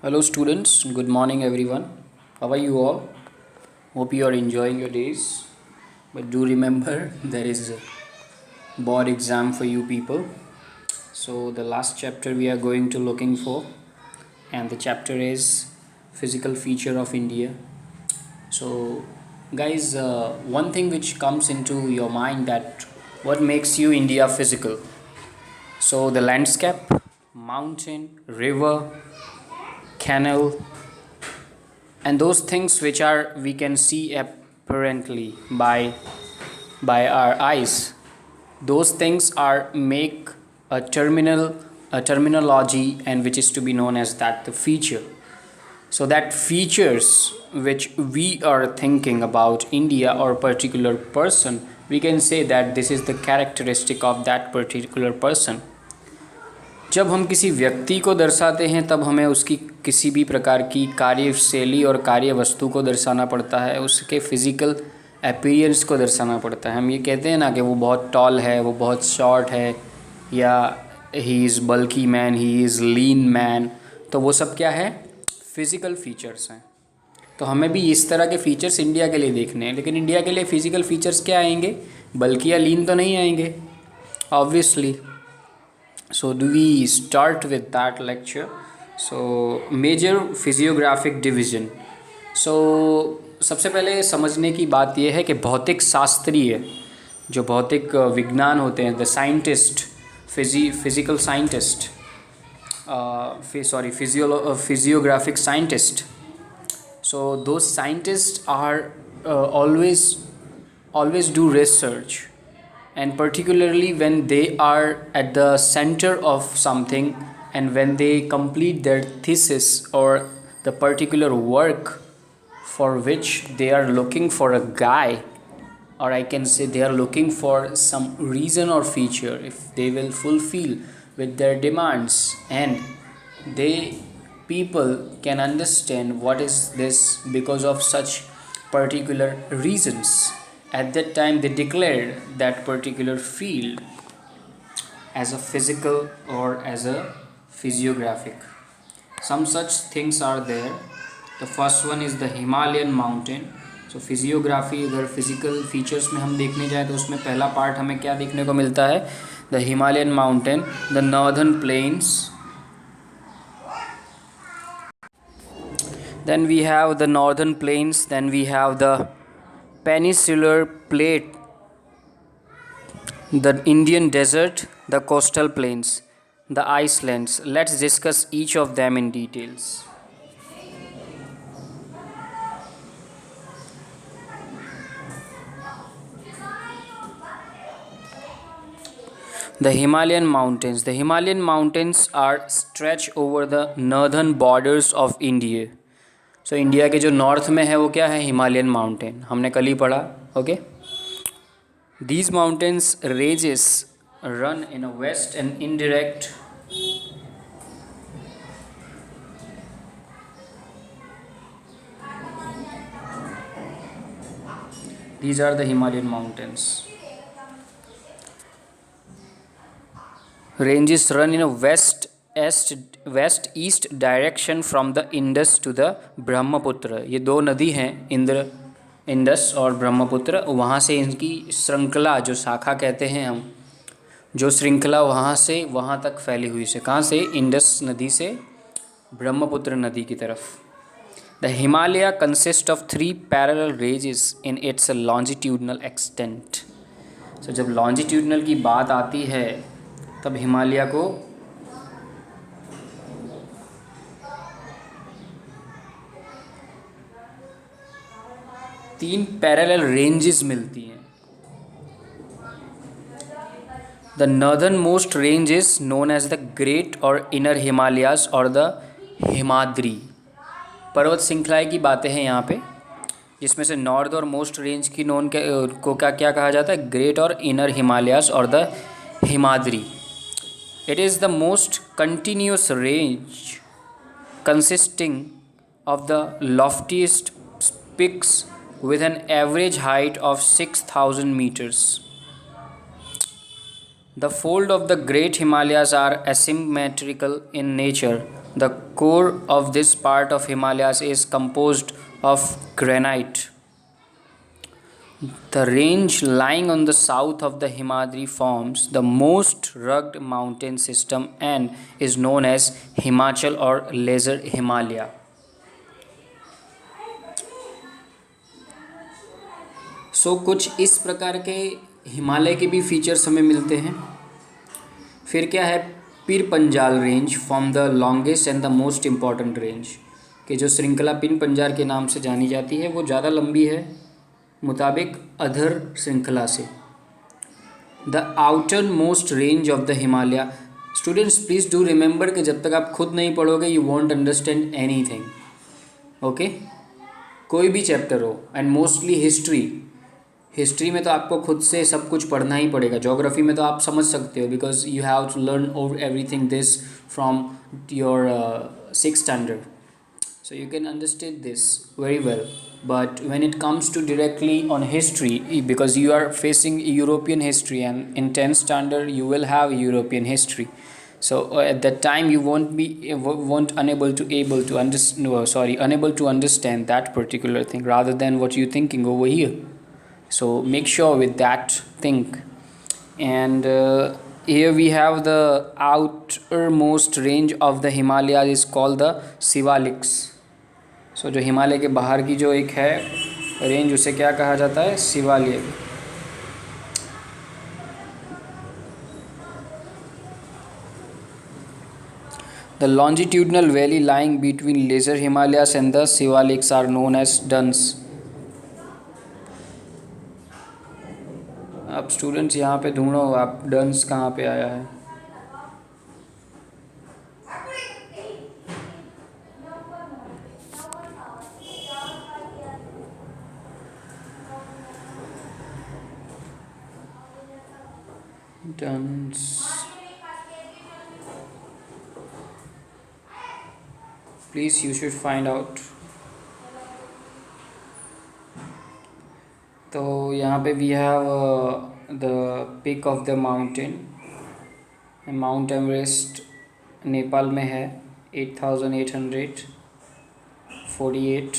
Hello, students. Good morning, everyone. How are you all? Hope you are enjoying your days. But do remember, there is a board exam for you people. So the last chapter we are going to looking for, and the chapter is physical feature of India. So, guys, one thing which comes into your mind that what makes you India physical? So the landscape, mountain, river, canal, and those things which are we can see apparently by our eyes, those things are make a terminology, and which is to be known as that the feature. So that features which we are thinking about India or particular person, we can say that this is the characteristic of that particular person. जब हम किसी व्यक्ति को दर्शाते हैं तब हमें उसकी किसी भी प्रकार की कार्यशैली और कार्य वस्तु को दर्शाना पड़ता है, उसके फिज़िकल अपीयरेंस को दर्शाना पड़ता है. हम ये कहते हैं ना कि वो बहुत टॉल है, वो बहुत शॉर्ट है, या he is bulky man, he is lean man. तो वो सब क्या है? फिज़िकल फीचर्स हैं. तो हमें भी इस तरह के फीचर्स इंडिया के लिए देखने हैं. लेकिन इंडिया के लिए फ़िज़िकल फीचर्स क्या आएंगे? बल्कि या लीन तो नहीं आएंगे, obviously. So do we start with that lecture? So major physiographic division. So सबसे पहले समझने की बात यह है कि भौतिक शास्त्रीय जो भौतिक विज्ञान होते हैं, the scientist, physical scientist, physiographic scientist. So those scientists are always do research, and particularly when they are at the center of something, and when they complete their thesis or the particular work for which they are looking for a guy, or I can say they are looking for some reason or feature, if they will fulfill with their demands, and they people can understand what is this because of such particular reasons. At that time they declared that particular field as a physical or as a physiographic. Some such things are there. The first one is the Himalayan mountain. So physiography, अगर physical features में हम देखने जाए तो उसमें पहला part हमें क्या देखने को मिलता है? The Himalayan mountain, the northern plains. Then we have the northern plains. Then we have the peninsular plate, the Indian desert, the coastal plains, the icelands. Let's discuss each of them in details. The Himalayan mountains. The Himalayan mountains are stretched over the northern borders of India. So India के जो north में है वो क्या है? Himalayan mountain. हमने कल ही पढ़ा. Okay. These mountains ranges run in a west and indirect these are the Himalayan mountains. Ranges run in a west east direction from the Indus to the Brahmaputra. ये दो नदी हैं, इंडस और ब्रह्मपुत्र. वहाँ से इनकी श्रृंखला, जो शाखा कहते हैं हम, जो श्रृंखला वहाँ से वहाँ तक फैली हुई से. कहाँ से? इंडस नदी से ब्रह्मपुत्र नदी की तरफ. The Himalaya consist of 3 parallel ranges in its longitudinal extent. So जब लॉन्जिट्यूडनल की बात आती है तब हिमालय को तीन पैरेलल रेंजेस मिलती हैं. The northern most range is known as the great or inner Himalayas or the Himadri. पर्वत श्रृंखलाएँ की बातें हैं यहाँ पे, जिसमें से नॉर्थ और मोस्ट रेंज की नोन को क्या कहा जाता है? Great or inner Himalayas or the Himadri. It is the most continuous range consisting of the loftiest peaks with an average height of 6,000 meters. The fold of the Great Himalayas are asymmetrical in nature, The core of this part of Himalayas is composed of granite. The range lying on the south of the Himadri forms the most rugged mountain system and is known as Himachal or Lesser Himalaya. कुछ इस प्रकार के हिमालय के भी features हमें मिलते हैं। फिर क्या है, Pir Panjal range from the longest and the most important range, कि जो श्रृंखला पीर पंजाल के नाम से जानी जाती है वो ज़्यादा लंबी है मुताबिक अधर श्रृंखला से। The outer most range of the Himalaya. Students please do remember कि जब तक आप खुद नहीं पढ़ोगे you won't understand any thing, okay. कोई भी चैप्टर हो, एंड मोस्टली हिस्ट्री में तो आपको खुद से सब कुछ पढ़ना ही पड़ेगा। ज्योग्राफी में तो आप समझ सकते हो because you have to learn over everything this from your 6th standard, so you can understand this very well. But when it comes to directly on history, because you are facing European history, and in 10th standard you will have European history, so at that time you won't unable to understand that particular thing rather than what you thinking over here. So make sure with that thing. And here we have the outermost range of the Himalayas is called the Sivaliks. सो जो हिमालय के बाहर की जो एक है range उसे क्या कहा जाता है, Shivalik. The longitudinal valley lying between lesser Himalayas and the Shivaliks are known as duns. आप स्टूडेंट्स यहाँ पे ढूंढो आप डंस कहाँ पे आया है। Duns. Please, you should find out. तो यहाँ पे we have the peak of the mountain. Mount Everest Nepal में है 8848।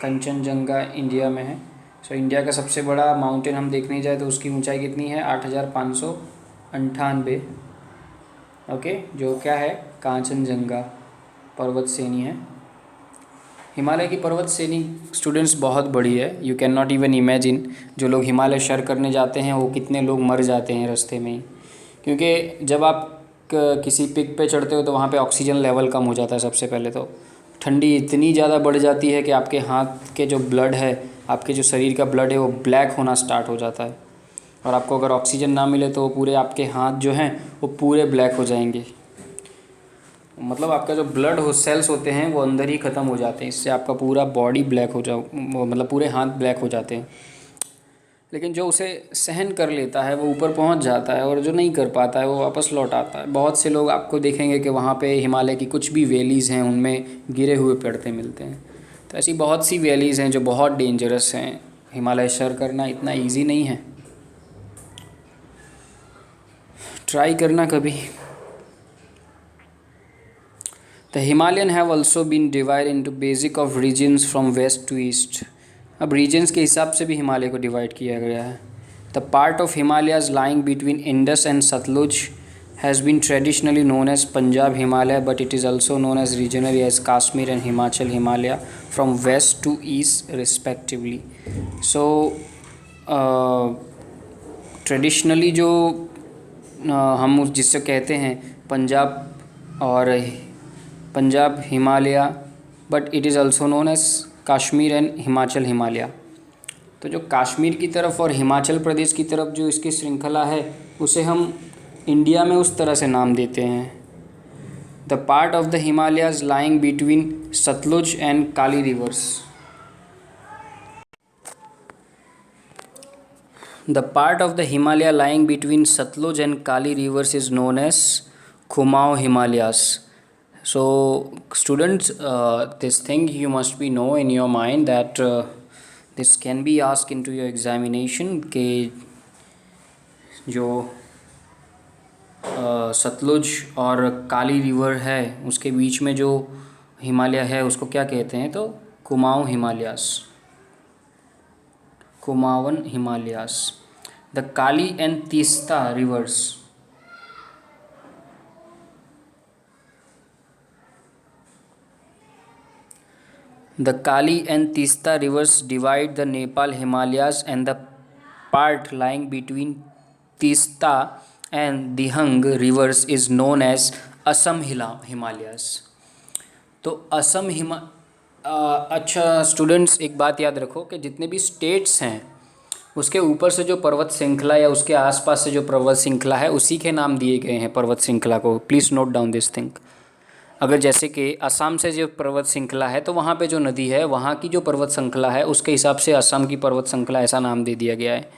कंचनजंगा इंडिया में है। सो इंडिया का सबसे बड़ा माउंटेन हम देखने जाए तो उसकी ऊंचाई कितनी है, 8598, ओके, जो क्या है कांचनजंगा पर्वत श्रेणी है। हिमालय की पर्वत श्रेणी स्टूडेंट्स बहुत बड़ी है, you can not even imagine. जो लोग हिमालय सर करने जाते हैं वो कितने लोग मर जाते हैं रास्ते में ही, क्योंकि जब आप किसी पिक पे चढ़ते हो तो वहाँ पे ऑक्सीजन लेवल कम हो जाता है। सबसे पहले तो ठंडी इतनी ज़्यादा बढ़ जाती है कि आपके हाथ के जो ब्लड है, आपके जो शरीर का ब्लड है वो ब्लैक होना स्टार्ट हो जाता है, और आपको अगर ऑक्सीजन ना मिले तो पूरे आपके हाथ जो हैं वो पूरे ब्लैक हो जाएंगे। मतलब आपका जो ब्लड हो सेल्स होते हैं वो अंदर ही ख़त्म हो जाते हैं, इससे आपका पूरा बॉडी ब्लैक हो मतलब पूरे हाथ ब्लैक हो जाते हैं। लेकिन जो उसे सहन कर लेता है वो ऊपर पहुंच जाता है, और जो नहीं कर पाता है वो वापस लौट आता है। बहुत से लोग आपको देखेंगे कि वहाँ पे हिमालय की कुछ भी वैलीज़ हैं उनमें गिरे हुए पड़ते मिलते हैं। तो ऐसी बहुत सी वैलीज़ हैं जो बहुत डेंजरस हैं। हिमालय सर करना इतना ईजी नहीं है, ट्राई करना कभी। The Himalayan have also been divide into basic of regions from west to east. अब रीजन्स के हिसाब से भी हिमालय को डिवाइड किया गया है। The part of Himalayas lying between Indus and Sutlej has been traditionally known as Punjab Himalaya, but it is also known as regionally as Kashmir and Himachal Himalaya from west to east respectively. So traditionally जो हम जिससे कहते हैं Punjab Himalaya, but it is also known as Kashmir and Himachal Himalaya. तो जो कश्मीर की तरफ और हिमाचल प्रदेश की तरफ जो इसकी श्रृंखला है उसे हम इंडिया में उस तरह से नाम देते हैं। The part of the Himalayas lying between Sutlej and Kali rivers. The part of the Himalaya lying between Sutlej and Kali rivers is known as Kumaon Himalayas. So students, this thing you must be know in your mind that this can be asked into your examination के जो सतलुज और काली river है उसके बीच में जो हिमालय है उसको क्या कहते हैं? तो Kumaon Himalayas, Kumaon Himalayas. The Kali and Teesta rivers, the Kali and Tista rivers divide the Nepal Himalayas, and the part lying between Tista and Dihang rivers is known as Assam Himalayas. तो असम अच्छा स्टूडेंट्स, एक बात याद रखो कि जितने भी स्टेट्स हैं उसके ऊपर से जो पर्वत श्रृंखला या उसके आसपास से जो पर्वत श्रृंखला है उसी के नाम दिए गए हैं पर्वत श्रृंखला को। Please note down this thing. अगर जैसे कि असम से जो पर्वत श्रृंखला है तो वहाँ पे जो नदी है वहाँ की जो पर्वत श्रृंखला है उसके हिसाब से असम की पर्वत श्रृंखला ऐसा नाम दे दिया गया है।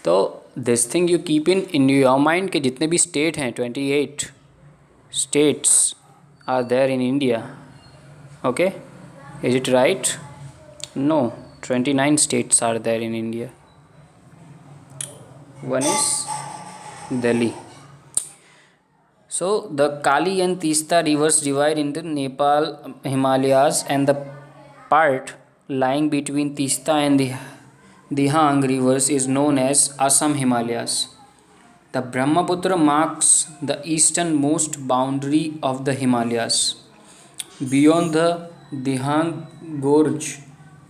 तो this thing you keep in your mind कि जितने भी स्टेट हैं 28 states are there in India. Okay, is it right? No, 29 states are there in India. One is Delhi. So the Kali and Tista rivers divide into Nepal Himalayas, and the part lying between Tista and the Dihang rivers is known as Assam Himalayas. The Brahmaputra marks the easternmost boundary of the Himalayas. Beyond the Dihang Gorge,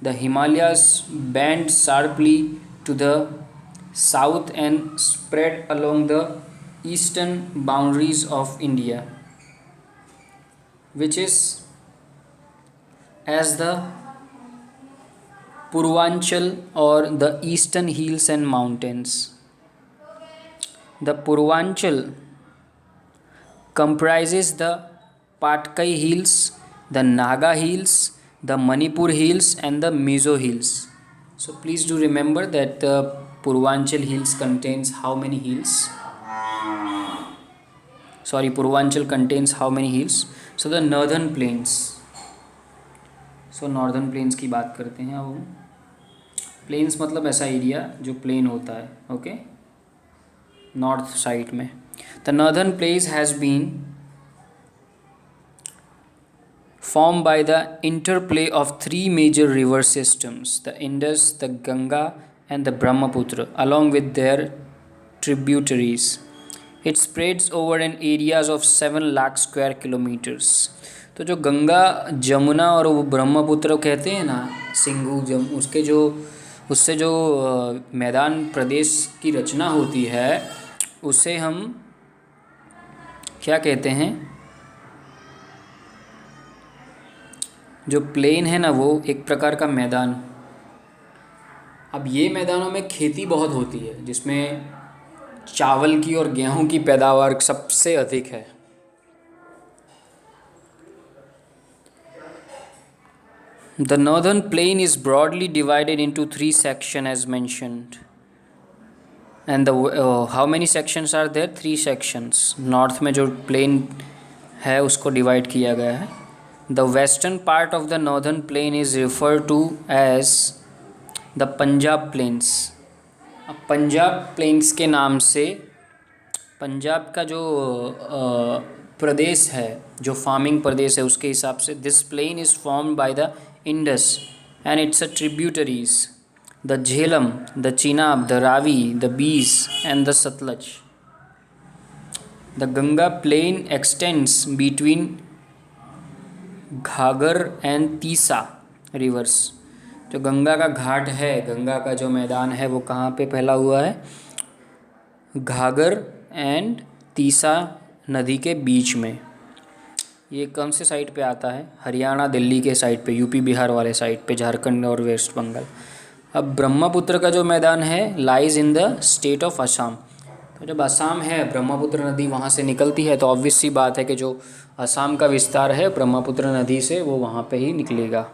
the Himalayas bend sharply to the south and spread along the eastern boundaries of India, which is as the Purvanchal or the eastern hills and mountains. The Purvanchal comprises the Patkai hills, the Naga hills, the Manipur hills and the Mizo hills. So please do remember that the Purvanchal hills contains how many hills? Sorry, Purvanchal contains how many hills? So the northern plains. So northern plains की बात करते हैं अब। Planes मतलब ऐसा area जो plain होता है, ओके, नॉर्थ साइड में। The northern plains has been formed by the interplay of three major river systems, the Indus, the Ganga and the Brahmaputra, along with their tributaries. It spreads over an areas of 7 lakh square kilometers. तो जो गंगा जमुना और वो ब्रह्मपुत्र कहते हैं ना, सिंधु उसके जो उससे जो मैदान प्रदेश की रचना होती है उसे हम क्या कहते हैं? जो प्लेन है ना वो एक प्रकार का मैदान। अब ये मैदानों में खेती बहुत होती है जिसमें चावल की और गेहूं की पैदावार सबसे अधिक है। The northern plain is broadly divided into 3 sections as mentioned. And the how many sections are there? 3 sections. North में जो प्लेन है उसको डिवाइड किया गया है। The western part of the northern plain is referred to as the Punjab plains. अब Punjab planes के नाम से पंजाब का जो प्रदेश है, जो फार्मिंग प्रदेश है, उसके हिसाब से this plain is formed by the Indus and its a tributaries, the Jhelum, the Chenab, the Ravi, the Beas and the Sutlej. The Ganga plain extends between Ghaghara and Teesta rivers. जो गंगा का घाट है, गंगा का जो मैदान है वो कहाँ पे फैला हुआ है? घाघर एंड तीसा नदी के बीच में. ये कौन से साइड पे आता है? हरियाणा दिल्ली के साइड पे, यूपी बिहार वाले साइड पे, झारखंड और वेस्ट बंगाल. अब ब्रह्मपुत्र का जो मैदान है lies in the state of Assam. तो जब असम है, ब्रह्मपुत्र नदी वहाँ से निकलती है, तो ऑब्वियस सी बात है कि जो असम का विस्तार है ब्रह्मपुत्र नदी से वो वहाँ पे ही निकलेगा.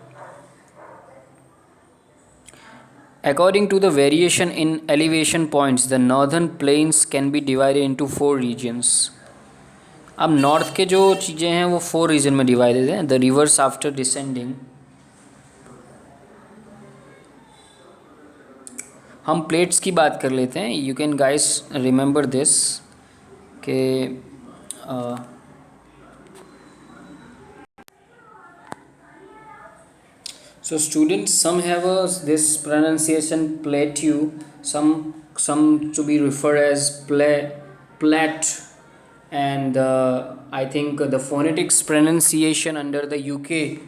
According to the variation in elevation points, the northern plains can be divided into 4 regions. अब नॉर्थ के जो चीज़ें हैं वो 4 रीजन में डिवाइडेड हैं. द रिवर्स आफ्टर डिसेंडिंग, हम प्लेट्स की बात कर लेते हैं. You can guys remember this. कि so students, some have this pronunciation plateau, some to be referred as plat, and I think the phonetics pronunciation under the UK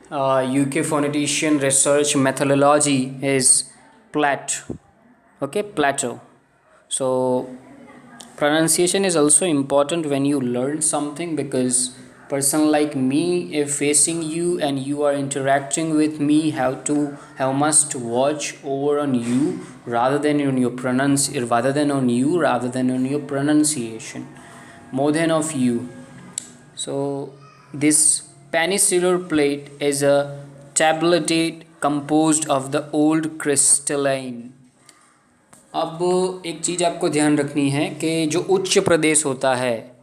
phonetician research methodology is plat. Okay, plateau. So pronunciation is also important when you learn something, because person like me, if facing you and you are interacting with me, have must watch over on you rather than on your pronunciation, more than of you. So this peninsular plate is a tabletate composed of the old crystalline. अब एक चीज़ आपको ध्यान रखनी है कि जो उच्च प्रदेश होता है,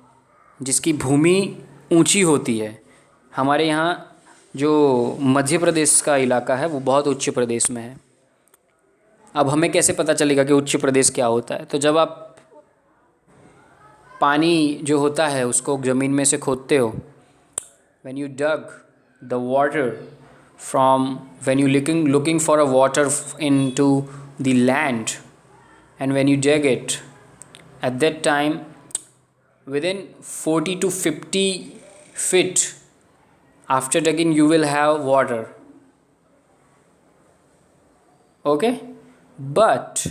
जिसकी भूमि ऊंची होती है, हमारे यहाँ जो मध्य प्रदेश का इलाका है वो बहुत उच्च प्रदेश में है। अब हमें कैसे पता चलेगा कि उच्च प्रदेश क्या होता है? तो जब आप पानी जो होता है उसको ज़मीन में से खोदते हो, when you dug the water from when you looking for a water into the land, and when you dig it, at that time within 40 to 50 feet after digging you will have water. Okay, but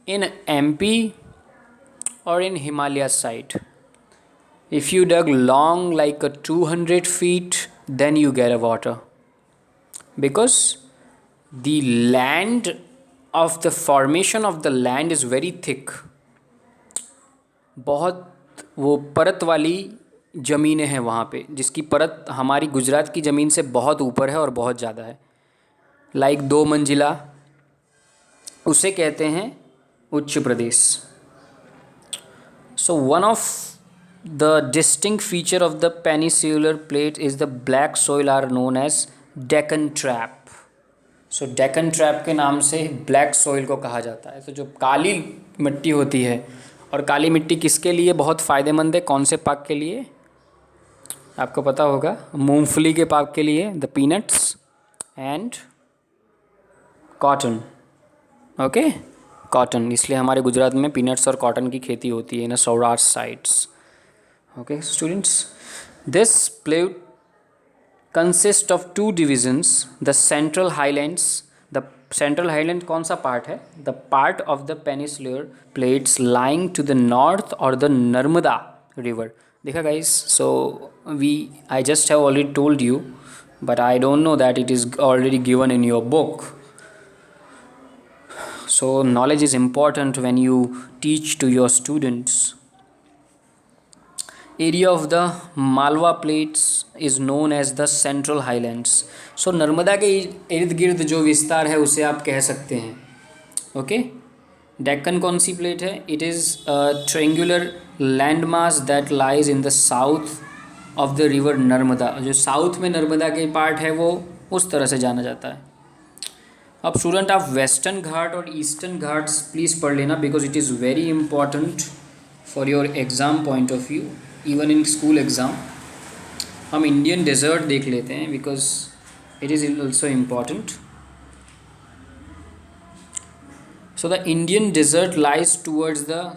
in MP or in Himalaya side, if you dug long like a 200 feet, then you get a water, because the land of the formation of the land is very thick. बहुत वो परत वाली ज़मीनें हैं वहाँ पे, जिसकी परत हमारी गुजरात की ज़मीन से बहुत ऊपर है और बहुत ज़्यादा है, लाइक 2 मंजिला, उसे कहते हैं उच्च प्रदेश. So one of the distinct feature of the peninsular plate is the black soil are known as Deccan Trap. So Deccan Trap के नाम से ब्लैक सॉइल को कहा जाता है. तो जो काली मिट्टी होती है, और काली मिट्टी किसके लिए बहुत फ़ायदेमंद है, कौन से पाक के लिए आपको पता होगा? मूंगफली के पाक के लिए, the peanuts and cotton. Okay, cotton, इसलिए हमारे गुजरात में पीनट्स और कॉटन की खेती होती है इन Saurashtra sides. Okay students, this plate consist of 2 divisions, the central highlands. The central highland कौन सा पार्ट है? The part of the peninsular plates lying to the north और द नर्मदा रिवर. देखा guys, so I just have already told you, but I don't know that it is already given in your book. So knowledge is important when you teach to your students. Area of the Malwa plates is known as the Central Highlands. So Narmada के इर्द गिर्द जो विस्तार है उसे आप कह सकते हैं. ओके, डेक्कन कौन सी प्लेट है? It is triangular land mass that lies in the south of the river Narmada. जो साउथ में नर्मदा के पार्ट है वो उस तरह से जाना जाता है. अब स्टूडेंट, आप वेस्टर्न घाट और ईस्टर्न घाट्स प्लीज़ पढ़ लेना, because it is very important for your exam point of view, even in school exam. हम इंडियन डेजर्ट देख लेते हैं, because it is also important. So the Indian desert lies towards the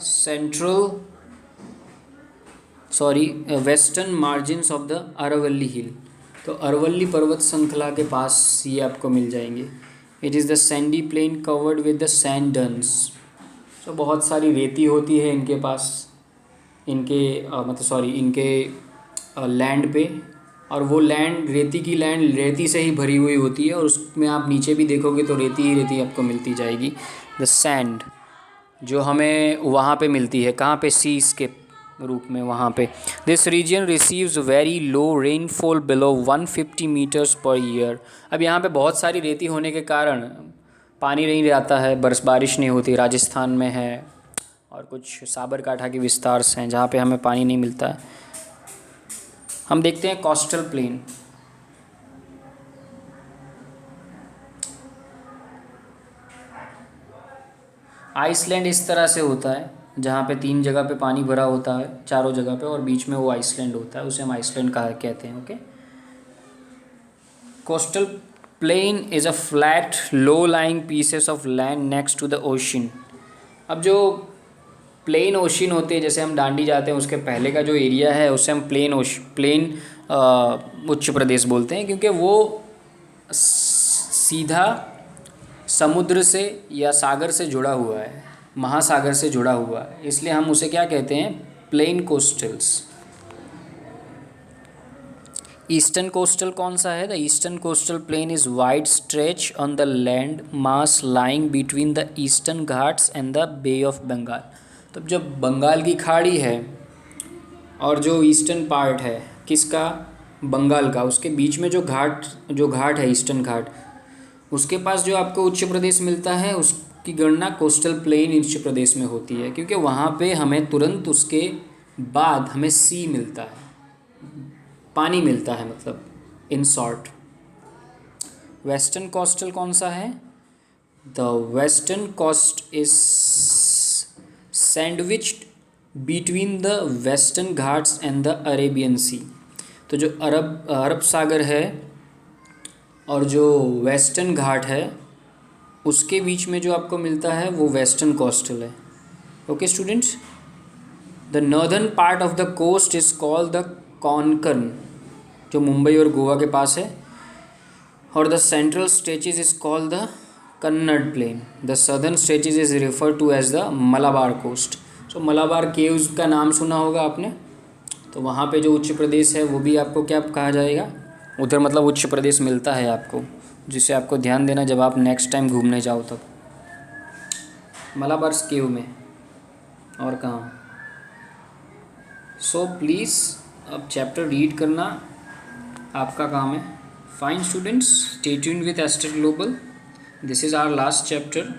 western margins of the Aravali hill. तो अरावली पर्वत श्रृंखला के पास ये आपको मिल जाएंगे. It is the sandy plain covered with the sand dunes. तो बहुत सारी रेती होती है इनके पास, इनके लैंड पे, और वो लैंड रेती से ही भरी हुई होती है, और उसमें आप नीचे भी देखोगे तो रेती ही रेती आपको मिलती जाएगी. द सैंड जो हमें वहाँ पे मिलती है, कहाँ पे? सीस के रूप में वहाँ पे. This region receives very low rainfall below 150 metres per year. अब यहाँ पे बहुत सारी रेती होने के कारण पानी नहीं रहता है, बारिश नहीं होती. राजस्थान में है और कुछ साबरकाठा के विस्तार हैं जहाँ पे हमें पानी नहीं मिलता है. हम देखते हैं कोस्टल प्लेन. आइसलैंड इस तरह से होता है, जहाँ पे 3 जगह पे पानी भरा होता है, चारों जगह पे, और बीच में वो आइसलैंड होता है, उसे हम आइसलैंड कहा कहते हैं। Okay. Coastal plain is a flat low lying pieces of land next to the ocean. अब जो प्लेन ओशन होते हैं, जैसे हम दांडी जाते हैं उसके पहले का जो एरिया है उसे हम प्लेन उच्च प्रदेश बोलते हैं, क्योंकि वो सीधा समुद्र से या सागर से जुड़ा हुआ है, महासागर से जुड़ा हुआ है, इसलिए हम उसे क्या कहते हैं, प्लेन कोस्टल्स। ईस्टर्न कोस्टल कौन सा है? The Eastern coastal plain is wide stretch on the land mass lying between the Eastern Ghats and the Bay of Bengal. तो जब बंगाल की खाड़ी है और जो ईस्टर्न पार्ट है किसका, बंगाल का, उसके बीच में जो घाट है ईस्टर्न घाट, उसके पास जो आपको उच्च प्रदेश मिलता है उसकी गणना कोस्टल प्लेन उच्च प्रदेश में होती है, क्योंकि वहाँ पे हमें तुरंत उसके बाद हमें सी मिलता है, पानी मिलता है, मतलब इन शॉर्ट। वेस्टर्न कोस्टल कौन सा है? The western coast is sandwiched between the western Ghats and the Arabian sea. तो जो अरब सागर है और जो वेस्टर्न घाट है उसके बीच में जो आपको मिलता है वो वेस्टर्न कोस्टल है। Okay students, the northern part of the coast is called the Konkan, जो मुंबई और गोवा के पास है, और the central stretches is called the Kannada plain. The southern stretches is refer to as the Malabar coast. So Malabar caves का नाम सुना होगा आपने, तो वहाँ पे जो उच्च प्रदेश है वो भी आपको क्या कहा जाएगा, उधर मतलब उच्च प्रदेश मिलता है आपको, जिसे आपको ध्यान देना जब आप नेक्स्ट टाइम घूमने जाओ तब। मलाबार केव में और कहाँ। सो प्लीज़ अब चैप्टर रीड करना आपका काम है। Fine students, stay tuned with Aster Global. This is our last chapter.